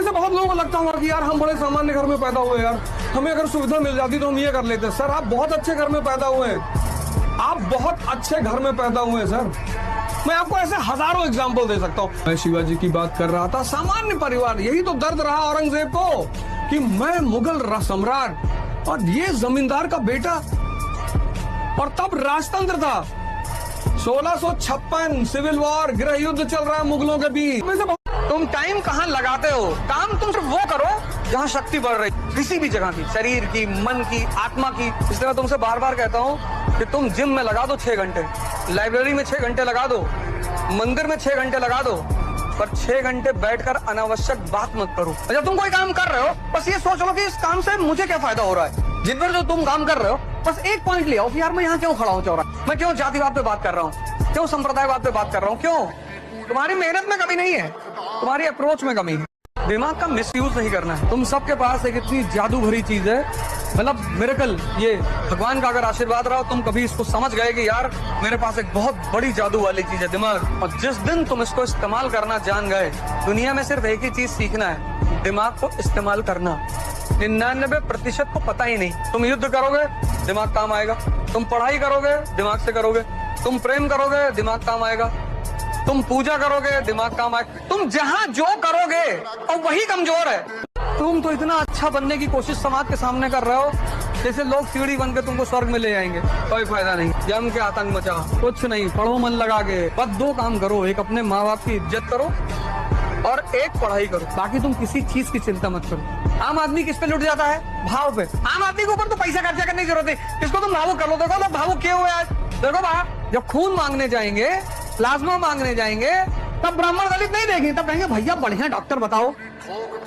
से बहुत लोगों को लगता होगा कि यार हम बड़े सामान्य घर में पैदा हुए यार, हमें अगर सुविधा मिल जाती तो हम ये कर लेते। सर आप बहुत अच्छे घर में पैदा हुए हैं, आप बहुत अच्छे घर में पैदा हुए हैं सर। मैं आपको ऐसे हजारों एग्जाम्पल दे सकता हूँ। मैं शिवाजी की बात कर रहा था, सामान्य परिवार, यही तो दर्द रहा औरंगजेब को कि मैं मुगल सम्राट और ये जमींदार का बेटा, और तब राजतंत्र था। 1656 सिविल वॉर, गृह युद्ध चल रहा है मुगलों के बीच। तुम टाइम कहाँ लगाते हो? काम तुम सिर्फ वो करो जहाँ शक्ति बढ़ रही, किसी भी जगह की, शरीर की, मन की, आत्मा की। इसलिए मैं तुमसे बार बार कहता हूँ कि तुम जिम में लगा दो 6 घंटे, लाइब्रेरी में 6 घंटे लगा दो, मंदिर में 6 घंटे लगा दो, पर 6 घंटे बैठकर अनावश्यक बात मत करो। जब तुम कोई काम कर रहे हो बस ये सोच लो कि इस काम से मुझे क्या फायदा हो रहा है। जिन पर जो तुम काम कर रहे हो बस एक पॉइंट ले आओ कि यार मैं यहाँ क्यों खड़ा हूँ चौरा, मैं क्यों जातिवाद पे बात कर रहा हूँ, क्यों संप्रदायवाद पे बात कर रहा हूँ, क्यों? तुम्हारी मेहनत में कमी नहीं है, तुम्हारी अप्रोच में कमी है। दिमाग का मिसयूज नहीं करना है। तुम सबके पास एक इतनी जादू भरी चीज है, मतलब मिरेकल, ये भगवान का अगर आशीर्वाद रहा, तुम कभी इसको समझ गए कि यार मेरे पास एक बहुत बड़ी जादू वाली चीज है, दिमाग। और जिस दिन तुम इसको इस्तेमाल करना जान गए, दुनिया में सिर्फ एक ही चीज सीखना है, दिमाग को इस्तेमाल करना। 99% को पता ही नहीं। तुम युद्ध करोगे, दिमाग काम आएगा। तुम पढ़ाई करोगे, दिमाग से करोगे। तुम प्रेम करोगे, दिमाग काम आएगा। तुम पूजा करोगे, दिमाग काम आएगा। तुम जहां जो करोगे और वही कमजोर है। तुम तो इतना अच्छा बनने की कोशिश समाज के सामने कर रहे हो जैसे लोग सीढ़ी बन के तुमको स्वर्ग में ले जाएंगे। कोई फायदा नहीं, जम के आतंक मचा, कुछ नहीं। पढ़ो मन लगा के, बस 2 काम करो, एक अपने माँ बाप की इज्जत करो और एक पढ़ाई करो। बाकी तुम किसी चीज की चिंता मत करो। आम आदमी किस पे लुट जाता है? भाव पे। आम आदमी के ऊपर तो पैसा खर्चा करने की जरूरत है, इसको तुम भावुक कर लो। देखो लोग भावुक क्यों हुए आज? देखो बा, जब खून मांगने जाएंगे, प्लाज्मा मांगने जाएंगे, तब ब्राह्मण दलित नहीं देंगे, तब कहेंगे भैया बढ़िया डॉक्टर बताओ।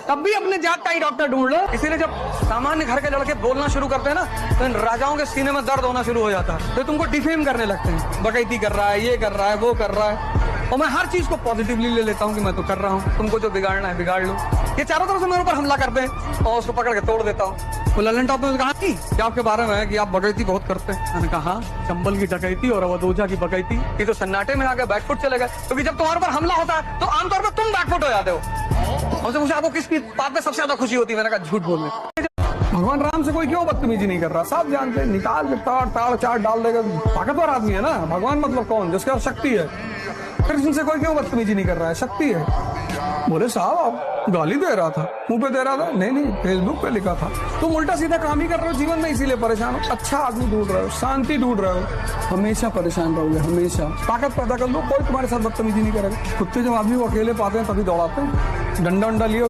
तब भी अपने जात का ही डॉक्टर ढूंढ लो। इसीलिए जब सामान्य घर के लड़के बोलना शुरू करते हैं ना, तो इन राजाओं के सीने में दर्द होना शुरू हो जाता है। तो तुमको डिफेम करने लगते हैं, डकैती कर रहा है, ये कर रहा है, वो कर रहा है। और मैं हर चीज को पॉजिटिवली ले लेता हूँ कि मैं तो कर रहा हूँ, तुमको जो बिगाड़ना है बिगाड़ लो। ये चारों तरफ से मेरे ऊपर हमला करते हैं और उसको पकड़ के तोड़ देता हूँ। तो ललन टॉप ने कहा कि क्या आपके बारे में है कि आप डकैती बहुत करते हैं? मैंने कहा चंबल की डकैती और अवधोजा की बकैती, ये तो सन्नाटे में आके बैकफुट चले गए। क्योंकि जब तुम्हारे ऊपर हमला होता है तो आमतौर पर तुम बैकफुट हो जाते हो। हमसे पूछा आपको किस बात में सबसे ज्यादा खुशी होती है? मैंने कहा झूठ बोलने। भगवान राम से कोई क्यों बदतमीजी नहीं कर रहा? सब जानते, निकाल के ताड़ चाट डाल देगा। ताकतवर आदमी है ना भगवान, मतलब कौन? जिसके पास शक्ति है। कृष्ण से कोई क्यों बदतमीजी नहीं कर रहा है? शक्ति है। बोले साहब आप गाली दे रहा था, मुंह पे दे रहा था? नहीं, फेसबुक पे लिखा था। तुम उल्टा सीधा काम ही कर रहे हो जीवन में, इसीलिए परेशान हो। अच्छा आदमी ढूंढ रहे हो, शांति ढूंढ रहे हो, हमेशा परेशान रहोगे। हमेशा ताकत पैदा कर लो, कोई तुम्हारे साथ बदतमीजी नहीं करेगा। कुत्ते जब आदमी को अकेले पाते हैं तभी दौड़ाते हैं। डंडा लिए